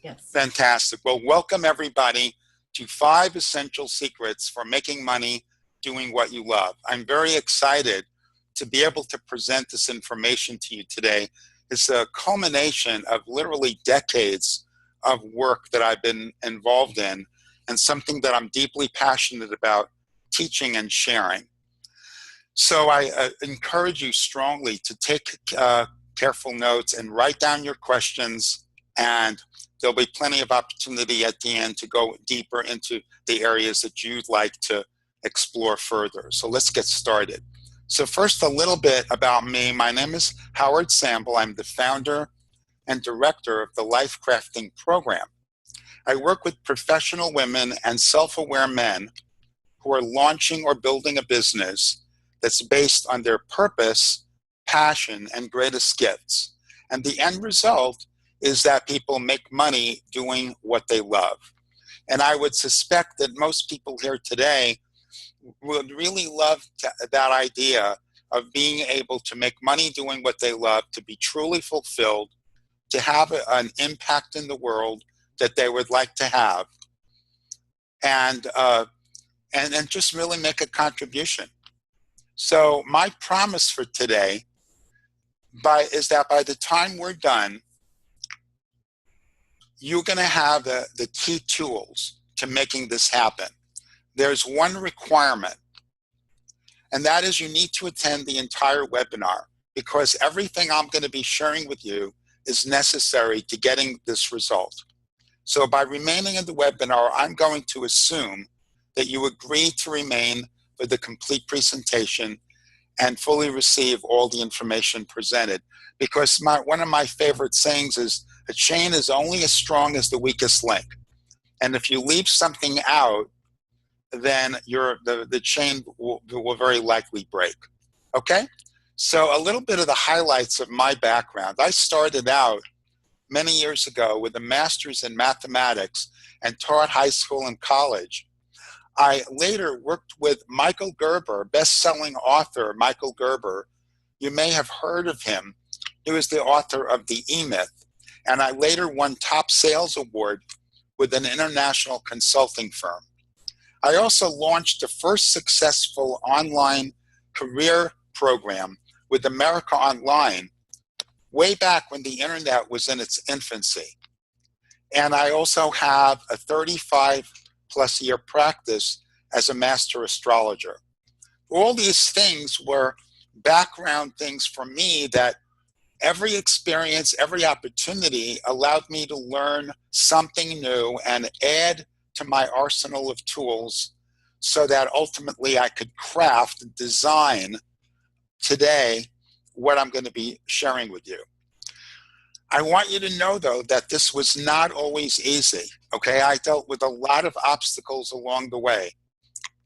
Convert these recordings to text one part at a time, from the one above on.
Yes. Fantastic. Well, welcome everybody to 5 essential secrets for making money doing what you love. I'm very excited to be able to present this information to you today. It's a culmination of literally decades of work that I've been involved in and something that I'm deeply passionate about teaching and sharing. So I encourage you strongly to take careful notes and write down your questions, and there'll be plenty of opportunity at the end to go deeper into the areas that you'd like to explore further. So let's get started. So first, a little bit about me. My name is Howard Sample. I'm the founder and director of the Life Crafting Program. I work with professional women and self-aware men who are launching or building a business that's based on their purpose, passion, and greatest gifts. And the end result is that people make money doing what they love. And I would suspect that most people here today would really love that idea of being able to make money doing what they love, to be truly fulfilled, to have an impact in the world that they would like to have, and just really make a contribution. So my promise for today is that by the time we're done, you're going to have the key tools to making this happen. There's one requirement, and that is you need to attend the entire webinar, because everything I'm going to be sharing with you is necessary to getting this result. So by remaining in the webinar, I'm going to assume that you agree to remain for the complete presentation and fully receive all the information presented. Because one of my favorite sayings is, a chain is only as strong as the weakest link. And if you leave something out, then the chain will very likely break. Okay? So a little bit of the highlights of my background. I started out many years ago with a master's in mathematics and taught high school and college. I later worked with Michael Gerber, best-selling author Michael Gerber. You may have heard of him. He was the author of The E-Myth. And I later won top sales award with an international consulting firm. I also launched the first successful online career program with America Online way back when the internet was in its infancy. And I also have a 35-plus year practice as a master astrologer. All these things were background things for me that every experience, every opportunity allowed me to learn something new and add to my arsenal of tools so that ultimately I could craft and design today what I'm going to be sharing with you. I want you to know, though, that this was not always easy, okay? I dealt with a lot of obstacles along the way,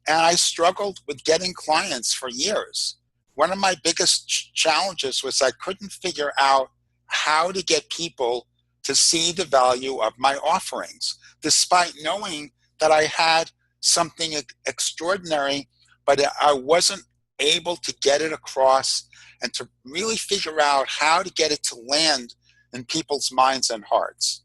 and I struggled with getting clients for years. One of my biggest challenges was I couldn't figure out how to get people to see the value of my offerings, despite knowing that I had something extraordinary, but I wasn't able to get it across and to really figure out how to get it to land in people's minds and hearts.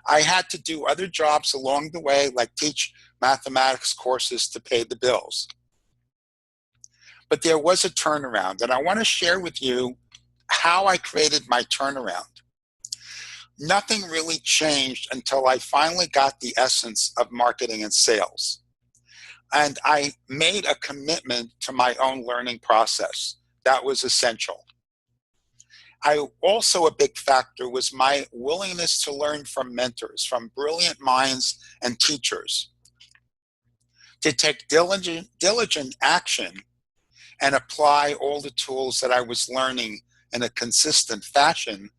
I had to do other jobs along the way, like teach mathematics courses to pay the bills. But there was a turnaround, and I want to share with you how I created my turnaround. Nothing really changed until I finally got the essence of marketing and sales. And I made a commitment to my own learning process. That was essential. Also a big factor was my willingness to learn from mentors, from brilliant minds and teachers, to take diligent action and apply all the tools that I was learning in a consistent fashion.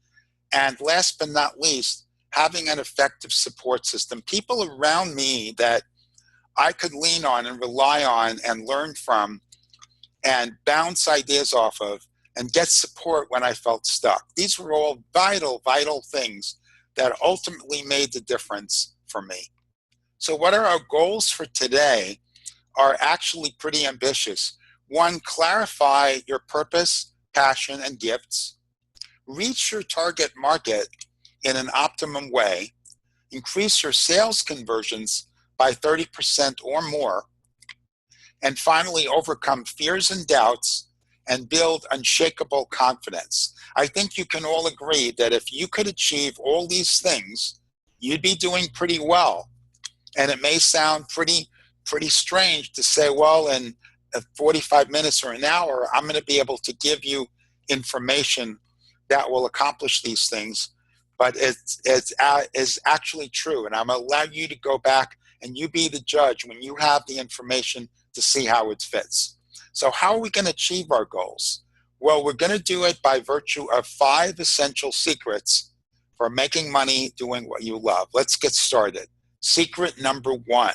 And last but not least, having an effective support system, people around me that I could lean on and rely on and learn from and bounce ideas off of and get support when I felt stuck. These were all vital, vital things that ultimately made the difference for me. So what are our goals for today are actually pretty ambitious. One, clarify your purpose, passion, and gifts. Reach your target market in an optimum way. increase your sales conversions by 30% or more, and finally overcome fears and doubts and build unshakable confidence. I think you can all agree that if you could achieve all these things, you'd be doing pretty well. And it may sound pretty strange to say, well, in 45 minutes or an hour, I'm going to be able to give you information that will accomplish these things. But it's actually true. And I'm going to allow you to go back and you be the judge when you have the information to see how it fits. So how are we going to achieve our goals? Well, we're going to do it by virtue of 5 essential secrets for making money doing what you love. Let's get started. Secret number 1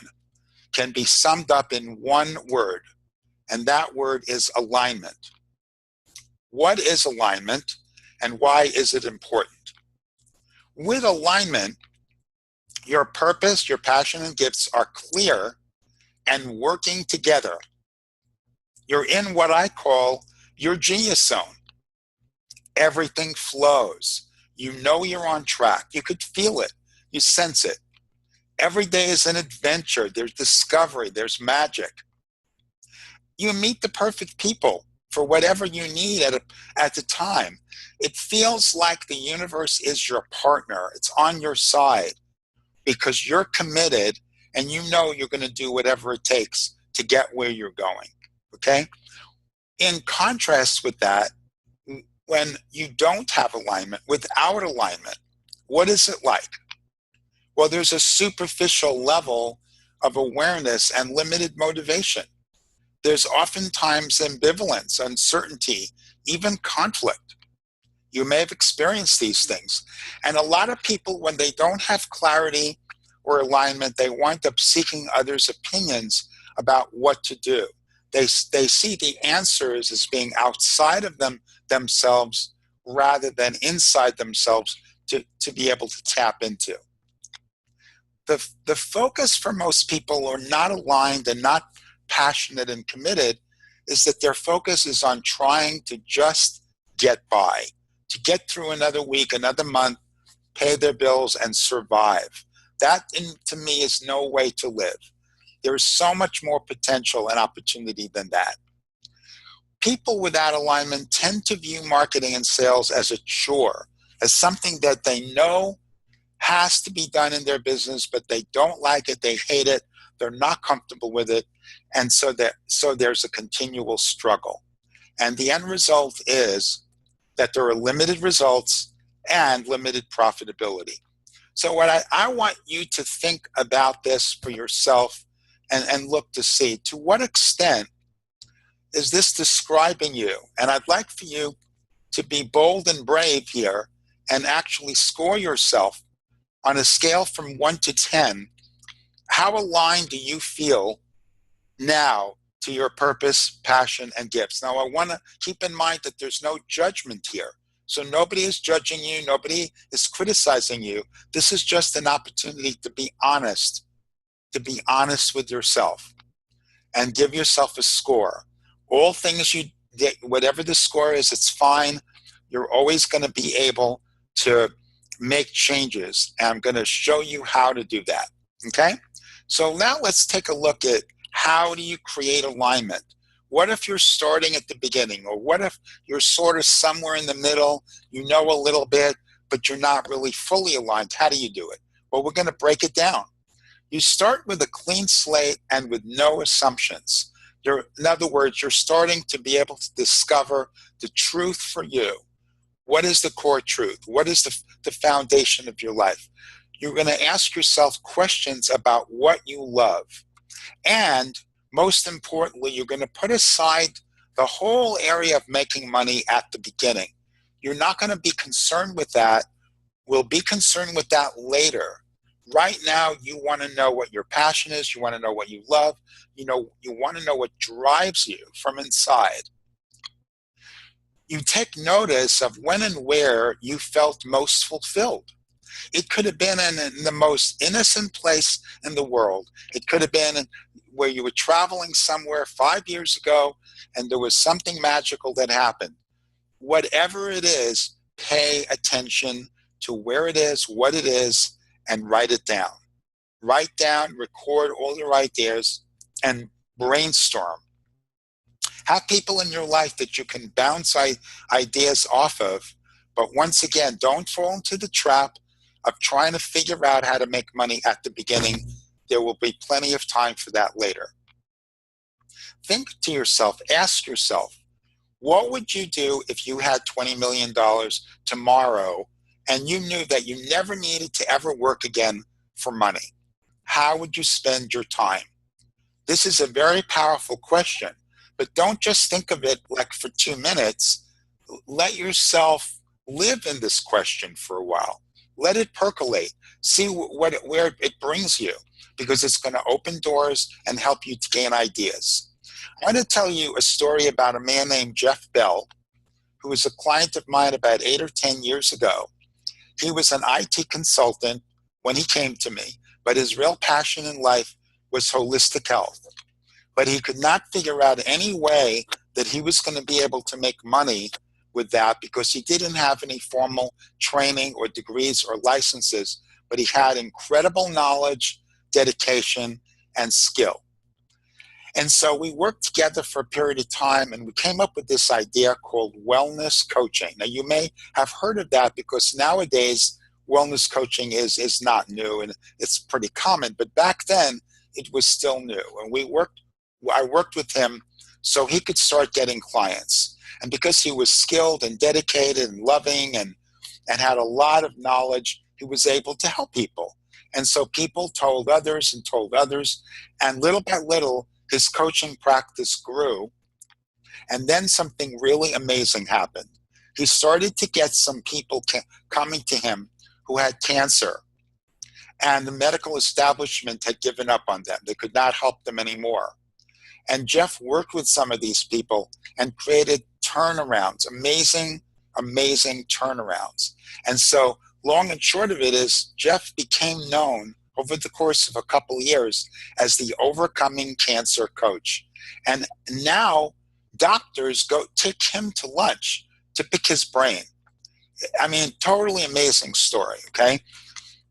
can be summed up in one word, and that word is alignment. What is alignment, and why is it important? With alignment, your purpose, your passion, and gifts are clear and working together. You're in what I call your genius zone. Everything flows. You know you're on track. You could feel it. You sense it. Every day is an adventure. There's discovery. There's magic. You meet the perfect people for whatever you need at the time. It feels like the universe is your partner. It's on your side because you're committed and you know you're going to do whatever it takes to get where you're going. Okay? In contrast with that, when you don't have alignment, without alignment, what is it like? Well, there's a superficial level of awareness and limited motivation. There's oftentimes ambivalence, uncertainty, even conflict. You may have experienced these things. And a lot of people, when they don't have clarity or alignment, they wind up seeking others' opinions about what to do. They see the answers as being outside of themselves rather than inside themselves to be able to tap into. The focus for most people who are not aligned and not passionate and committed is that their focus is on trying to just get by, to get through another week, another month, pay their bills, and survive. That, to me, is no way to live. There is so much more potential and opportunity than that. People without alignment tend to view marketing and sales as a chore, as something that they know has to be done in their business, but they don't like it, they hate it, they're not comfortable with it, and so there's a continual struggle. And the end result is that there are limited results and limited profitability. So what I want you to think about this for yourself and look to see, to what extent is this describing you? And I'd like for you to be bold and brave here and actually score yourself on a scale from 1 to 10. How aligned do you feel now to your purpose, passion, and gifts? Now, I want to keep in mind that there's no judgment here. So nobody is judging you. Nobody is criticizing you. This is just an opportunity to be honest with yourself and give yourself a score. All things whatever the score is, it's fine. You're always going to be able to make changes. And I'm going to show you how to do that. Okay? So now let's take a look at how do you create alignment. What if you're starting at the beginning? Or what if you're sort of somewhere in the middle, you know a little bit, but you're not really fully aligned? How do you do it? Well, we're going to break it down. You start with a clean slate and with no assumptions. In other words, you're starting to be able to discover the truth for you. What is the core truth? What is the foundation of your life? You're going to ask yourself questions about what you love. And most importantly, you're going to put aside the whole area of making money at the beginning. You're not going to be concerned with that. We'll be concerned with that later. Right now, you want to know what your passion is. You want to know what you love. You want to know what drives you from inside. You take notice of when and where you felt most fulfilled. It could have been in the most innocent place in the world. It could have been where you were traveling somewhere 5 years ago and there was something magical that happened. Whatever it is, pay attention to where it is, what it is, and write it down. Write down, record all your ideas, and brainstorm. Have people in your life that you can bounce ideas off of, but once again, don't fall into the trap of trying to figure out how to make money at the beginning. There will be plenty of time for that later. Think to yourself, ask yourself, what would you do if you had $20 million tomorrow and you knew that you never needed to ever work again for money? How would you spend your time? This is a very powerful question, but don't just think of it like for 2 minutes. Let yourself live in this question for a while. Let it percolate. See where it brings you, because it's going to open doors and help you to gain ideas. I want to tell you a story about a man named Jeff Bell, who was a client of mine about 8 or 10 years ago. He was an IT consultant when he came to me, but his real passion in life was holistic health. But he could not figure out any way that he was going to be able to make money with that, because he didn't have any formal training or degrees or licenses, but he had incredible knowledge, dedication, and skill. And so we worked together for a period of time, and we came up with this idea called wellness coaching. Now, you may have heard of that, because nowadays wellness coaching is not new and it's pretty common, but back then it was still new. And I worked with him so he could start getting clients. And because he was skilled and dedicated and loving and had a lot of knowledge, he was able to help people. And so people told others and told others, and little by little, his coaching practice grew. And then something really amazing happened. He started to get some people coming to him who had cancer, and the medical establishment had given up on them. They could not help them anymore. And Jeff worked with some of these people and created turnarounds, amazing, amazing turnarounds. And so long and short of it is, Jeff became known over the course of a couple of years as the Overcoming Cancer Coach. And now doctors go take him to lunch to pick his brain. I mean, totally amazing story, okay?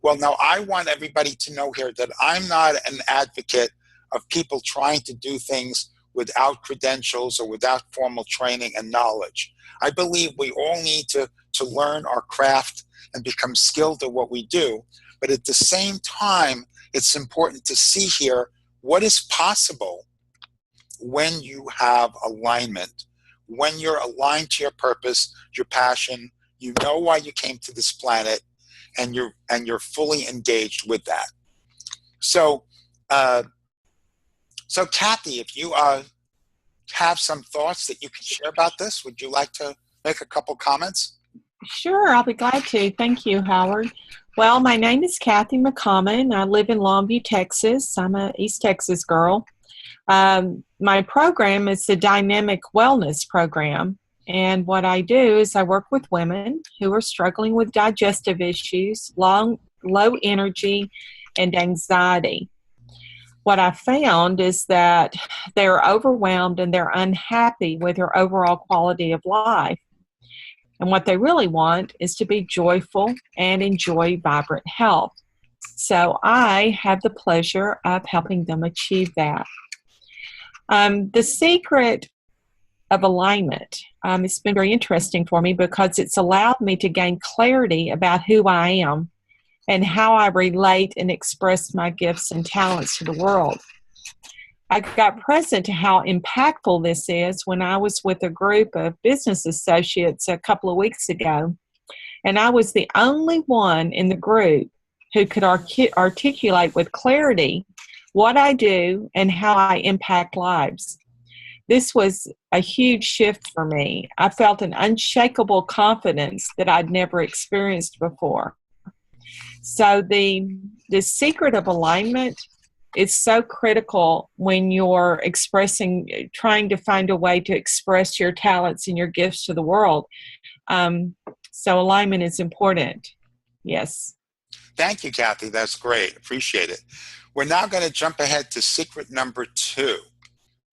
Well, now I want everybody to know here that I'm not an advocate of people trying to do things without credentials or without formal training and knowledge. I believe we all need to learn our craft and become skilled at what we do. But at the same time, it's important to see here what is possible when you have alignment, when you're aligned to your purpose, your passion, you know why you came to this planet, and you're fully engaged with that. So, Kathy, if you have some thoughts that you can share about this, would you like to make a couple comments? Sure, I'll be glad to. Thank you, Howard. Well, my name is Kathy McCommon. I live in Longview, Texas. I'm an East Texas girl. My program is the Dynamic Wellness Program. And what I do is I work with women who are struggling with digestive issues, low energy, and anxiety. What I found is that they're overwhelmed and they're unhappy with their overall quality of life. And what they really want is to be joyful and enjoy vibrant health. So I have the pleasure of helping them achieve that. The secret of alignment, it's been very interesting for me because it's allowed me to gain clarity about who I am and how I relate and express my gifts and talents to the world. I got present to how impactful this is when I was with a group of business associates a couple of weeks ago, and I was the only one in the group who could articulate with clarity what I do and how I impact lives. This was a huge shift for me. I felt an unshakable confidence that I'd never experienced before. So the secret of alignment is so critical when you're trying to find a way to express your talents and your gifts to the world. So alignment is important. Yes. Thank you, Kathy. That's great. Appreciate it. We're now going to jump ahead to secret number 2,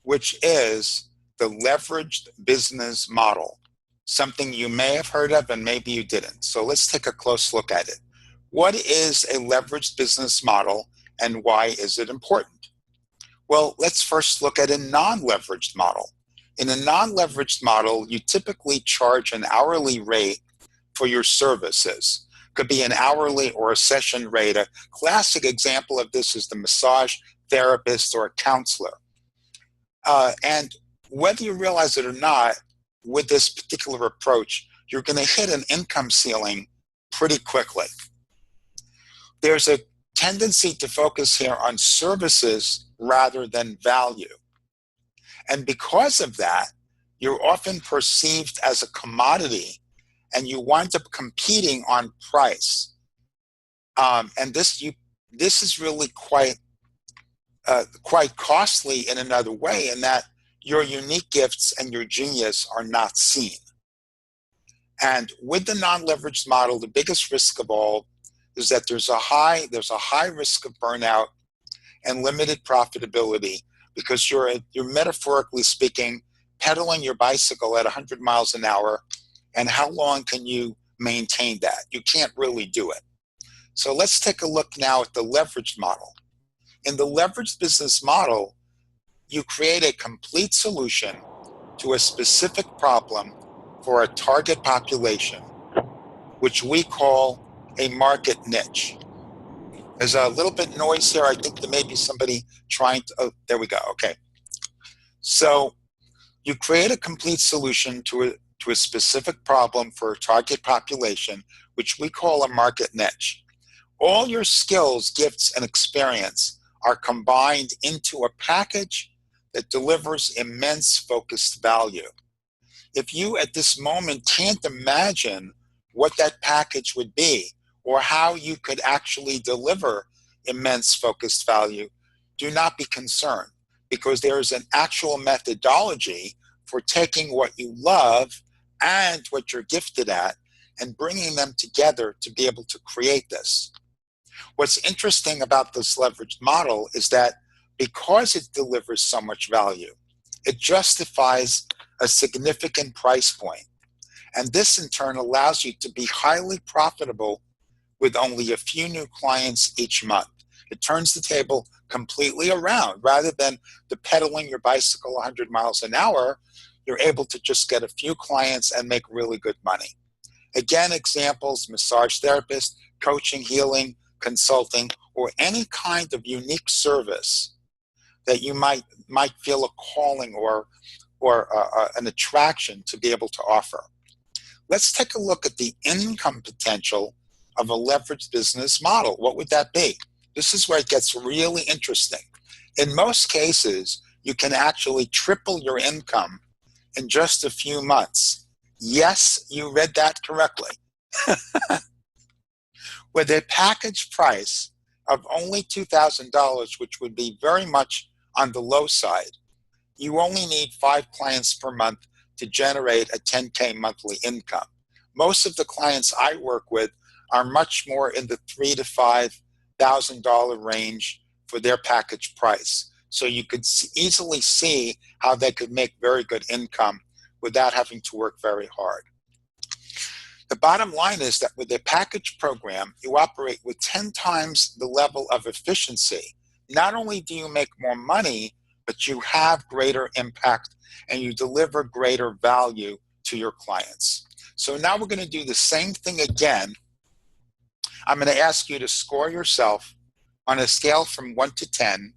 which is the leveraged business model, something you may have heard of and maybe you didn't. So let's take a close look at it. What is a leveraged business model and why is it important? Well, let's first look at a non-leveraged model. In a non-leveraged model, you typically charge an hourly rate for your services. Could be an hourly or a session rate. A classic example of this is the massage therapist or a counselor. And whether you realize it or not, with this particular approach, you're going to hit an income ceiling pretty quickly. There's a tendency to focus here on services rather than value. And because of that, you're often perceived as a commodity and you wind up competing on price. And this is really quite costly in another way, in that your unique gifts and your genius are not seen. And with the non-leveraged model, the biggest risk of all is that there's a high risk of burnout and limited profitability, because you're metaphorically speaking pedaling your bicycle at 100 miles an hour, and how long can you maintain that? You can't really do it. So let's take a look now at the leveraged model. In the leveraged business model, you create a complete solution to a specific problem for a target population, which we call a market niche. There's a little bit noise here. I think there may be somebody trying to, oh, there we go, okay. So you create a complete solution to a specific problem for a target population, which we call a market niche. All your skills, gifts, and experience are combined into a package that delivers immense focused value. If you at this moment can't imagine what that package would be or how you could actually deliver immense focused value, do not be concerned, because there is an actual methodology for taking what you love and what you're gifted at and bringing them together to be able to create this. What's interesting about this leveraged model is that because it delivers so much value, it justifies a significant price point. And this in turn allows you to be highly profitable with only a few new clients each month. It turns the table completely around. Rather than the pedaling your bicycle 100 miles an hour, you're able to just get a few clients and make really good money. Again, examples: massage therapist, coaching, healing, consulting, or any kind of unique service that you might feel a calling or an attraction to be able to offer. Let's take a look at the income potential of a leveraged business model. What would that be? This is where it gets really interesting. In most cases, you can actually triple your income in just a few months. Yes, you read that correctly. With a package price of only $2,000, which would be very much on the low side, you only need 5 clients per month to generate a $10K monthly income. Most of the clients I work with are much more in the $3,000 to $5,000 range for their package price. So you could easily see how they could make very good income without having to work very hard. The bottom line is that with a package program, you operate with 10 times the level of efficiency. Not only do you make more money, but you have greater impact and you deliver greater value to your clients. So now we're going to do the same thing again. I'm going to ask you to score yourself on a scale from 1 to 10.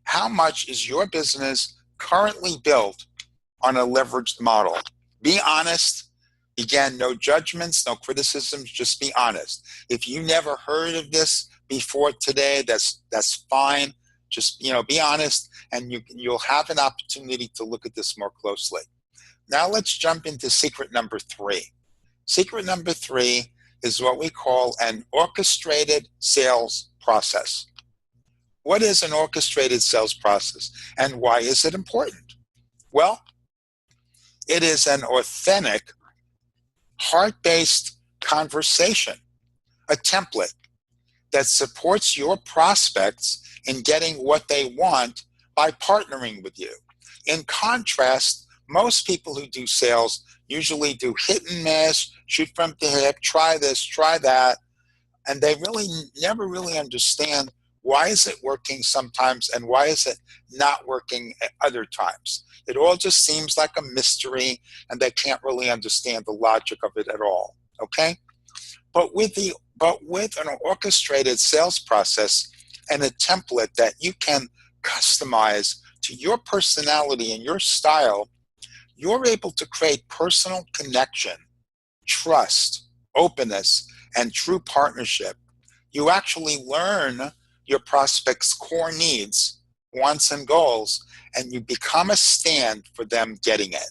How much is your business currently built on a leveraged model? Be honest. Again, no judgments, no criticisms, just be honest. If you never heard of this before today, that's fine. Just, be honest, and you'll have an opportunity to look at this more closely. Now let's jump into secret number 3. Secret number 3 is what we call an orchestrated sales process. What is an orchestrated sales process, and why is it important? Well, it is an authentic, heart-based conversation, a template that supports your prospects in getting what they want by partnering with you. In contrast, most people who do sales usually do hit and miss, shoot from the hip, try this, try that. and they really never really understand why is it working sometimes and why is it not working at other times. It all just seems like a mystery, and they can't really understand the logic of it at all. Okay? But with an orchestrated sales process and a template that you can customize to your personality and your style, you're able to create personal connection, trust, openness, and true partnership. You actually learn your prospects' core needs, wants, and goals, and you become a stand for them getting it.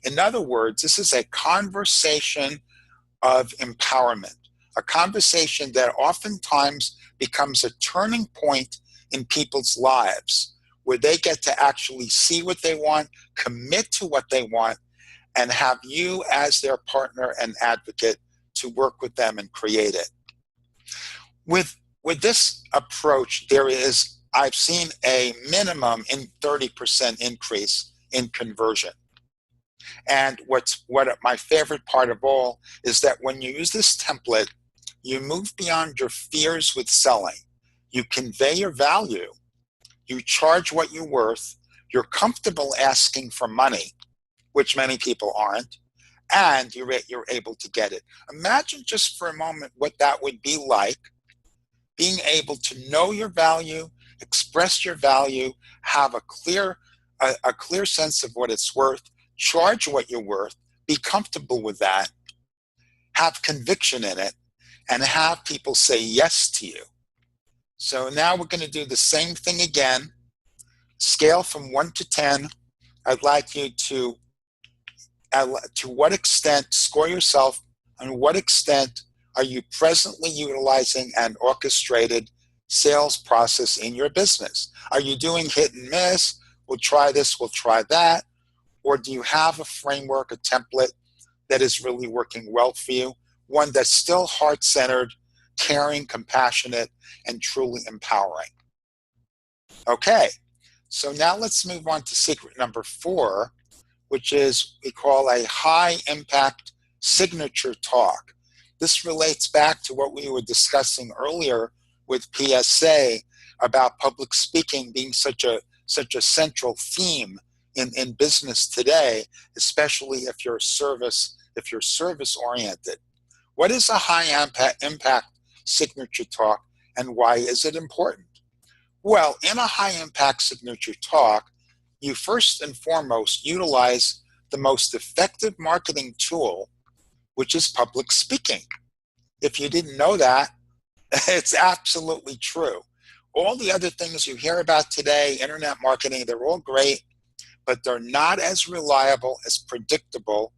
In other words, this is a conversation of empowerment, a conversation that oftentimes becomes a turning point in people's lives, where they get to actually see what they want, commit to what they want, and have you as their partner and advocate to work with them and create it. With this approach, I've seen a minimum in 30% increase in conversion. And what my favorite part of all is that when you use this template, you move beyond your fears with selling. You convey your value. You charge what you're worth. You're comfortable asking for money, which many people aren't, and you're able to get it. Imagine just for a moment what that would be like, being able to know your value, express your value, have a clear sense of what it's worth, charge what you're worth, be comfortable with that, have conviction in it, and have people say yes to you. So now we're going to do the same thing again. Scale from 1 to 10. I'd like you to what extent, score yourself on what extent are you presently utilizing an orchestrated sales process in your business? Are you doing hit and miss? We'll try this, we'll try that. Or do you have a framework, a template that is really working well for you? One that's still heart-centered, caring, compassionate, and truly empowering. Okay, so now let's move on to secret number 4, which is we call a high-impact signature talk. This relates back to what we were discussing earlier with PSA about public speaking being such a central theme in business today, especially if you're service oriented. What is a high impact signature talk, and why is it important? Well, in a high impact signature talk, you first and foremost utilize the most effective marketing tool, which is public speaking. If you didn't know that, it's absolutely true. All the other things you hear about today, internet marketing, they're all great, but they're not as reliable, as predictable,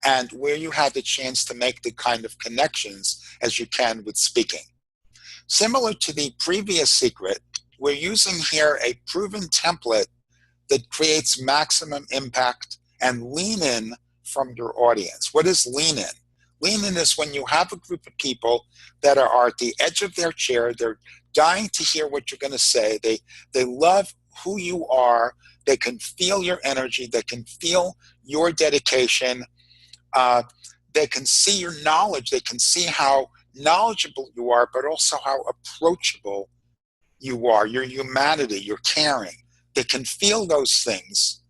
and where you have the chance to make the kind of connections as you can with speaking. Similar to the previous secret, we're using here a proven template that creates maximum impact and lean in from your audience. What is lean in? Lean in is when you have a group of people that are at the edge of their chair. They're dying to hear what you're going to say. They love who you are. They can feel your energy. They can feel your dedication. They can see your knowledge. They can see how knowledgeable you are, but also how approachable you are, your humanity, your caring. They can feel those things,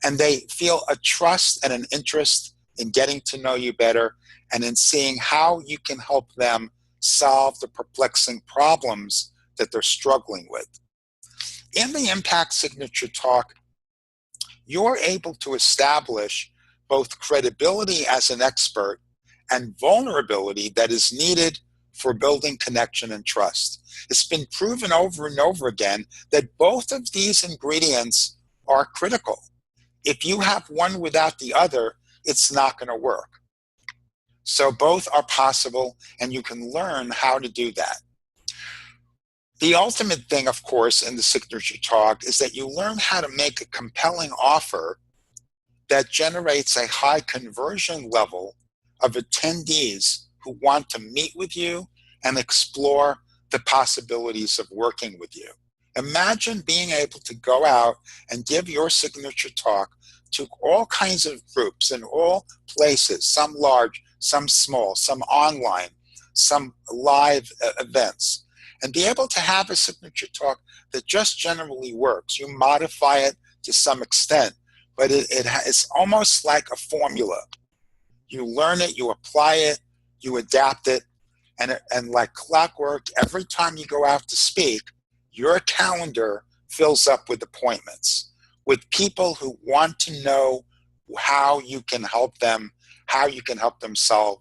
and they feel a trust and an interest in getting to know you better and in seeing how you can help them solve the perplexing problems that they're struggling with. In the Impact Signature Talk, you're able to establish both credibility as an expert and vulnerability that is needed for building connection and trust. It's been proven over and over again that both of these ingredients are critical. If you have one without the other, it's not going to work. So both are possible, and you can learn how to do that. The ultimate thing, of course, in the Signature Talk is that you learn how to make a compelling offer that generates a high conversion level of attendees who want to meet with you and explore the possibilities of working with you. Imagine being able to go out and give your signature talk to all kinds of groups in all places, some large, some small, some online, some live events, and be able to have a signature talk that just generally works. You modify it to some extent, but it's almost like a formula. You learn it, you apply it, you adapt it, and like clockwork, every time you go out to speak, your calendar fills up with appointments, with people who want to know how you can help them, how you can help them solve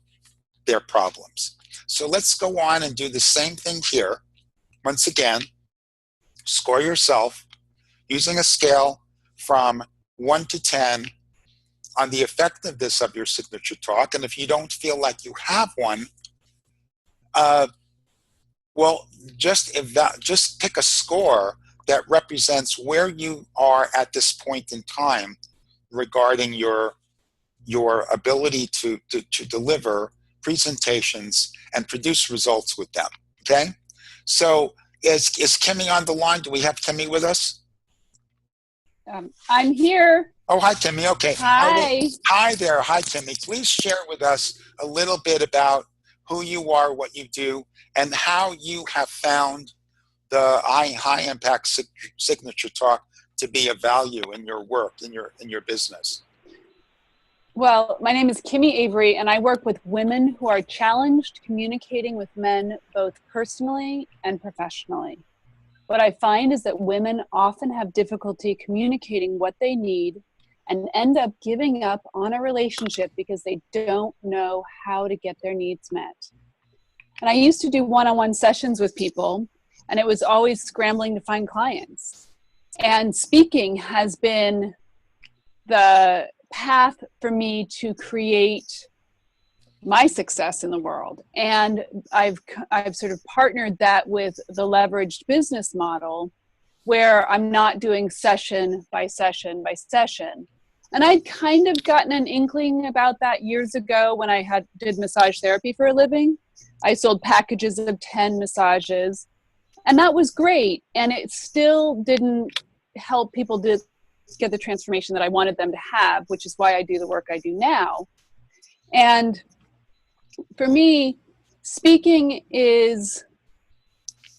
their problems. So let's go on and do the same thing here. Once again, score yourself using a scale from 1 to 10 on the effectiveness of your signature talk. And if you don't feel like you have one, well, just pick a score that represents where you are at this point in time regarding your ability to deliver presentations and produce results with them. Okay? So is Kimmy on the line? Do we have Kimmy with us? I'm here. Oh, hi, Kimmy. Okay. Hi. Hi there. Hi, Kimmy. Please share with us a little bit about who you are, what you do, and how you have found the high impact signature talk to be of value in your work, in your business. Well, my name is Kimmy Avery, and I work with women who are challenged communicating with men both personally and professionally. What I find is that women often have difficulty communicating what they need and end up giving up on a relationship because they don't know how to get their needs met. And I used to do one-on-one sessions with people, and it was always scrambling to find clients. And speaking has been the path for me to create my success in the world. And I've sort of partnered that with the leveraged business model, where I'm not doing session by session by session. And I'd kind of gotten an inkling about that years ago when I did massage therapy for a living. I sold packages of 10 massages, and that was great. And it still didn't help people to get the transformation that I wanted them to have, which is why I do the work I do now. And for me, speaking is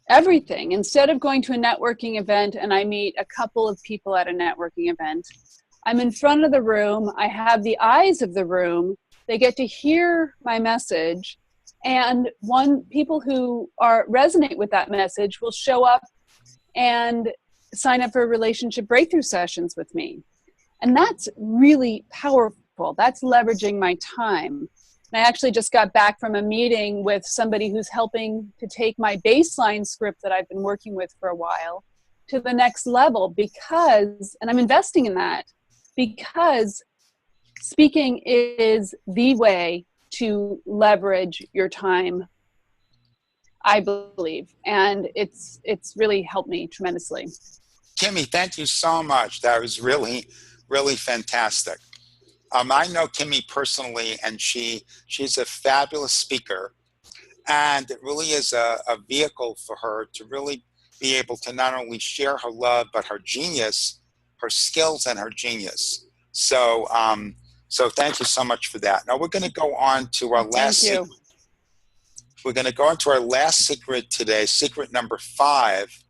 everything. Instead of going to a networking event and I meet a couple of people at a networking event, I'm in front of the room. I have the eyes of the room. They get to hear my message. And people who resonate with that message will show up and sign up for relationship breakthrough sessions with me. And that's really powerful. That's leveraging my time. And I actually just got back from a meeting with somebody who's helping to take my baseline script that I've been working with for a while to the next level and I'm investing in that because speaking is the way to leverage your time, I believe. And it's really helped me tremendously. Kimmy, thank you so much. That was really, really fantastic. I know Kimmy personally, and she's a fabulous speaker, and it really is a vehicle for her to really be able to not only share her love, but her genius, her skills and her genius. So thank you so much for that. Now we're going to go on to our last secret. We're going to go on to our last secret today, secret number 5,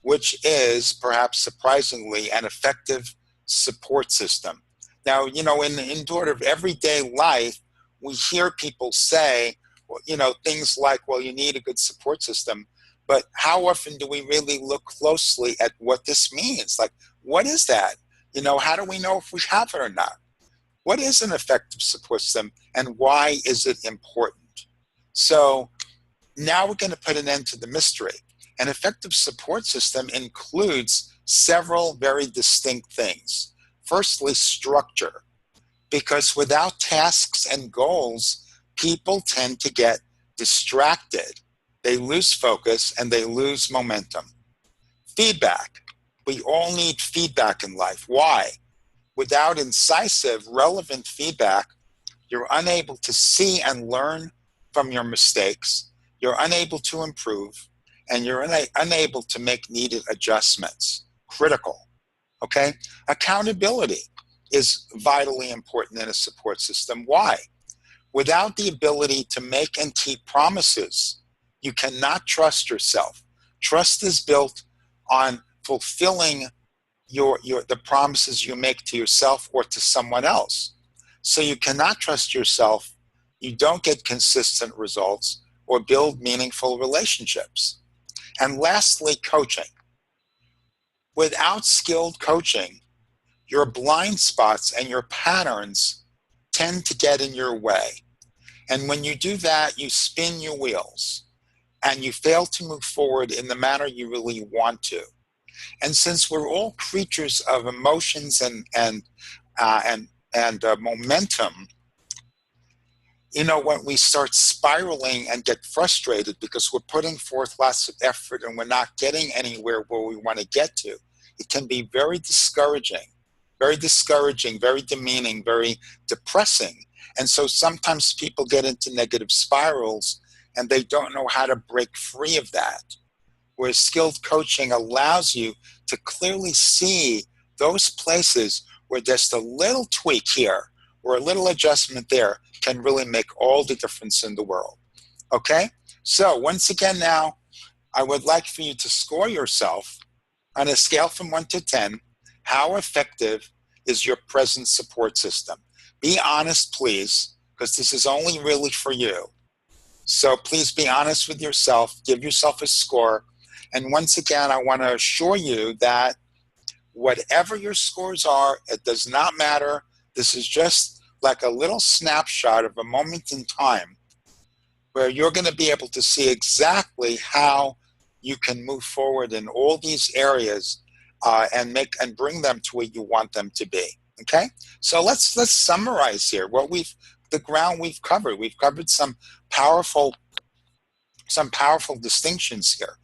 which is perhaps surprisingly an effective support system. Now, in sort of everyday life, we hear people say, things like, well, you need a good support system. But how often do we really look closely at what this means? Like, what is that? How do we know if we have it or not? What is an effective support system, and why is it important? So now we're going to put an end to the mystery. An effective support system includes several very distinct things. Firstly, structure, because without tasks and goals, people tend to get distracted. They lose focus and they lose momentum. Feedback. We all need feedback in life. Why? Without incisive, relevant feedback, you're unable to see and learn from your mistakes. You're unable to improve, and you're unable to make needed adjustments. Critical. Okay? Accountability is vitally important in a support system. Why? Without the ability to make and keep promises, you cannot trust yourself. Trust is built on fulfilling the promises you make to yourself or to someone else. So you cannot trust yourself, you don't get consistent results or build meaningful relationships. And lastly, coaching. Without skilled coaching, your blind spots and your patterns tend to get in your way. And when you do that, you spin your wheels and you fail to move forward in the manner you really want to. And since we're all creatures of emotions and momentum, you know, when we start spiraling and get frustrated because we're putting forth lots of effort and we're not getting anywhere where we want to get to, it can be very discouraging, very demeaning, very depressing. And so sometimes people get into negative spirals and they don't know how to break free of that. Whereas skilled coaching allows you to clearly see those places where just a little tweak here or a little adjustment there can really make all the difference in the world. Okay? So once again now, I would like for you to score yourself on a scale from 1 to 10. How effective is your present support system? Be honest, please, because this is only really for you. So please be honest with yourself. Give yourself a score. And once again, I want to assure you that whatever your scores are, it does not matter. This is just like a little snapshot of a moment in time where you're going to be able to see exactly how you can move forward in all these areas and bring them to where you want them to be. Okay? So let's summarize here the ground we've covered. We've covered some powerful distinctions here.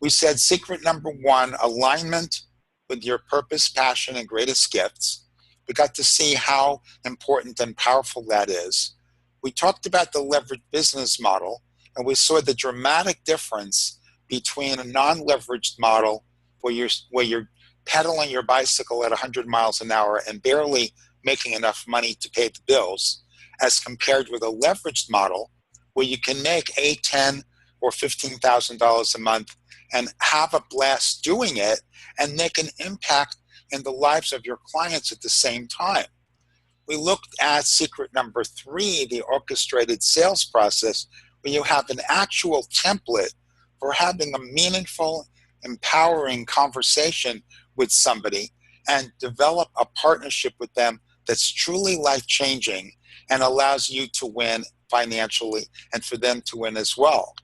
We said secret number 1, alignment with your purpose, passion, and greatest gifts. We got to see how important and powerful that is. We talked about the leveraged business model, and we saw the dramatic difference between a non-leveraged model where you're pedaling your bicycle at 100 miles an hour and barely making enough money to pay the bills, as compared with a leveraged model where you can make $8, $10, or $15,000 a month and have a blast doing it and make an impact in the lives of your clients at the same time. We looked at secret number 3, the orchestrated sales process, where you have an actual template for having a meaningful, empowering conversation with somebody and develop a partnership with them that's truly life-changing and allows you to win financially and for them to win as well.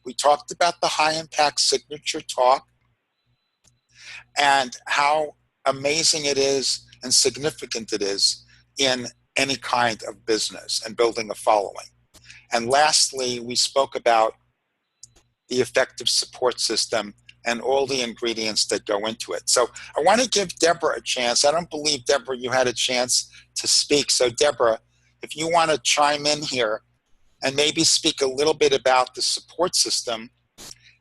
We talked about the high-impact signature talk and how amazing it is and significant it is in any kind of business and building a following. And lastly, we spoke about the effective support system and all the ingredients that go into it. So I want to give Deborah a chance. I don't believe, Deborah, you had a chance to speak. So Deborah, if you want to chime in here and maybe speak a little bit about the support system,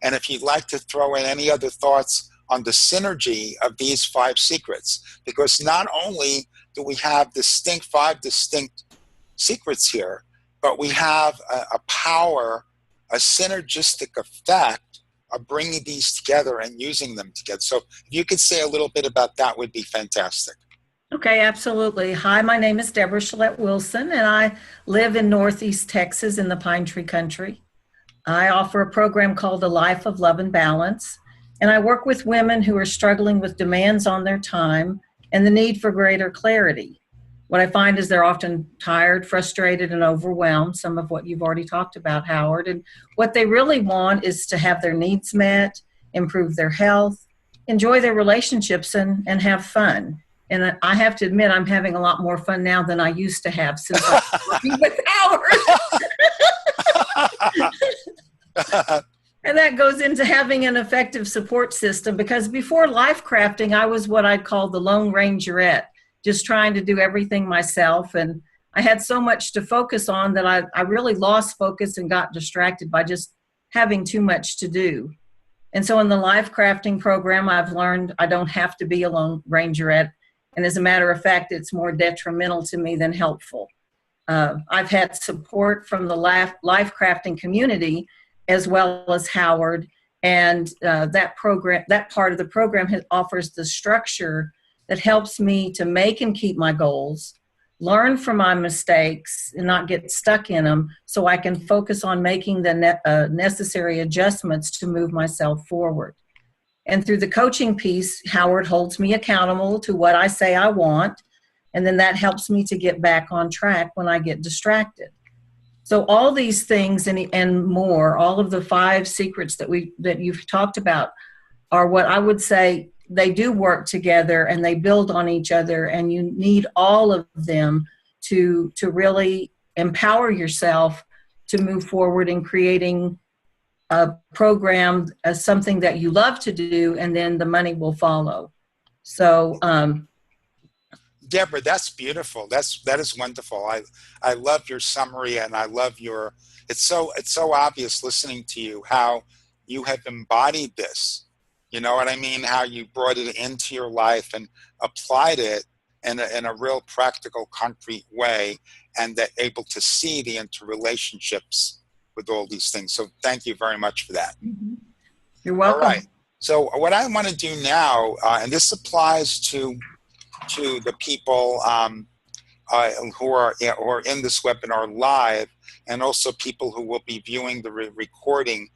and if you'd like to throw in any other thoughts on the synergy of these 5 secrets, because not only do we have 5 distinct secrets here, but we have a power, a synergistic effect of bringing these together and using them together. So if you could say a little bit about that, would be fantastic. Okay, absolutely. Hi, my name is Deborah Shalette Wilson, and I live in Northeast Texas in the Pine Tree Country. I offer a program called A Life of Love and Balance, and I work with women who are struggling with demands on their time and the need for greater clarity. What I find is they're often tired, frustrated, and overwhelmed, some of what you've already talked about, Howard. And what they really want is to have their needs met, improve their health, enjoy their relationships, and have fun. And I have to admit, I'm having a lot more fun now than I used to have since I was working with Howard. And that goes into having an effective support system, because before Life Crafting, I was what I'd call the Lone Rangerette, just trying to do everything myself. And I had so much to focus on that I really lost focus and got distracted by just having too much to do. And so in the Life Crafting program, I've learned I don't have to be a Lone Rangerette. And as a matter of fact, it's more detrimental to me than helpful. I've had support from the life crafting community as well as Howard, and that part of the program offers the structure that helps me to make and keep my goals, learn from my mistakes and not get stuck in them, so I can focus on making the necessary adjustments to move myself forward. And through the coaching piece, Howard holds me accountable to what I say I want, and then that helps me to get back on track when I get distracted. So all these things and more, all of the 5 secrets that you've talked about are what I would say they do work together and they build on each other, and you need all of them to really empower yourself to move forward in creating a program as something that you love to do, and then the money will follow. So Deborah, that's beautiful. That is wonderful. I love your summary, and I love it's so obvious listening to you how you have embodied this. You know what I mean? How you brought it into your life and applied it in a real practical, concrete way, and that able to see the interrelationships with all these things. So thank you very much for that. You're welcome. All right. So what I want to do now, and this applies to the people who are in this webinar live, and also people who will be viewing the recording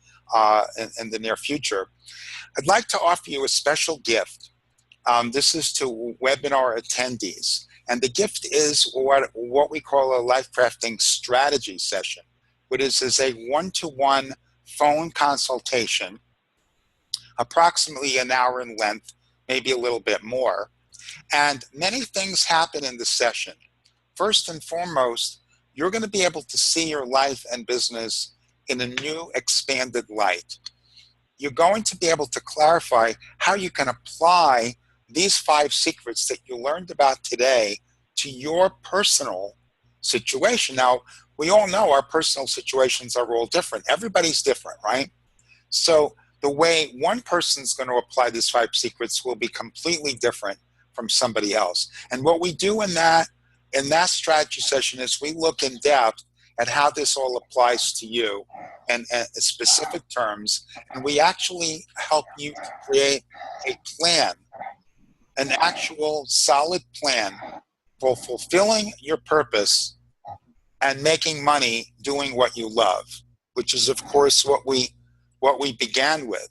in the near future. I'd like to offer you a special gift. This is to webinar attendees, and the gift is what we call a life crafting strategy session, which is a one-to-one phone consultation, approximately an hour in length, maybe a little bit more. And many things happen in the session. First and foremost, you're going to be able to see your life and business in a new, expanded light. You're going to be able to clarify how you can apply these 5 secrets that you learned about today to your personal situation. Now, we all know our personal situations are all different. Everybody's different, right? So the way one person's going to apply these 5 secrets will be completely different from somebody else. And what we do in that strategy session is we look in depth at how this all applies to you and specific terms, and we actually help you to create a plan, an actual solid plan for fulfilling your purpose and making money doing what you love, which is of course what we began with.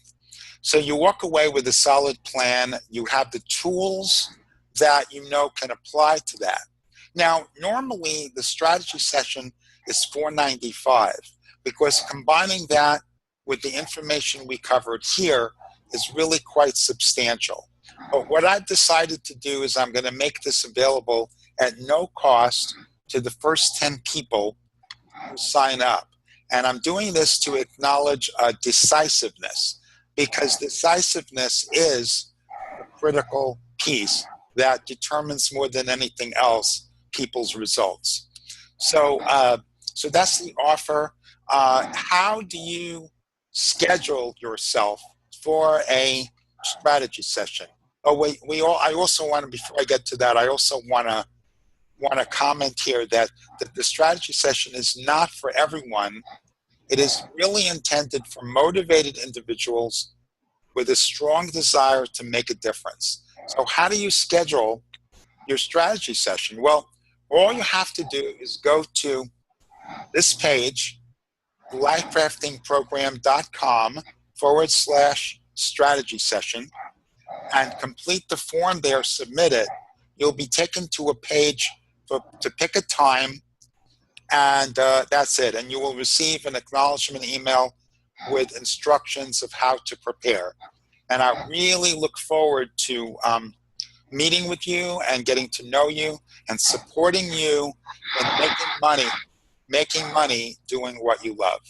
So you walk away with a solid plan. You have the tools that you know can apply to that. Now, normally the strategy session is $495, because combining that with the information we covered here is really quite substantial. But what I've decided to do is I'm going to make this available at no cost to the first 10 people who sign up. And I'm doing this to acknowledge decisiveness, because decisiveness is a critical piece that determines more than anything else people's results. So that's the offer. How do you schedule yourself for a strategy session? Oh, wait, I also want to, before I get to that, I also want to comment here that the strategy session is not for everyone. It is really intended for motivated individuals with a strong desire to make a difference. So how do you schedule your strategy session? Well, all you have to do is go to this page, lifecraftingprogram.com/strategy session, and complete the form there, submit it. You'll be taken to a page to pick a time, and that's it. And you will receive an acknowledgement email with instructions of how to prepare. And I really look forward to meeting with you and getting to know you and supporting you in making money doing what you love.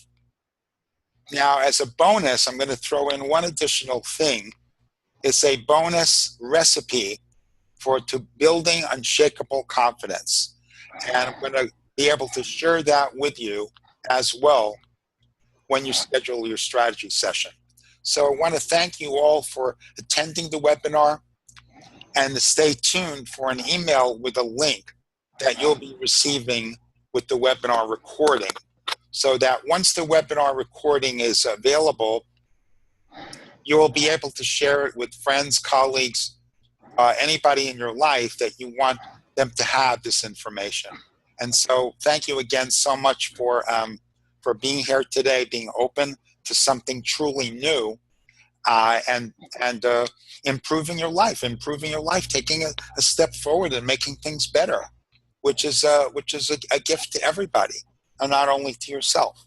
Now, as a bonus, I'm going to throw in one additional thing. It's a bonus recipe to building unshakable confidence. And I'm going to be able to share that with you as well when you schedule your strategy session. So I want to thank you all for attending the webinar, and to stay tuned for an email with a link that you'll be receiving with the webinar recording, so that once the webinar recording is available, you will be able to share it with friends, colleagues, anybody in your life that you want them to have this information. And so thank you again so much for being here today, being open to something truly new, and improving your life, taking a step forward and making things better, which is a gift to everybody, and not only to yourself.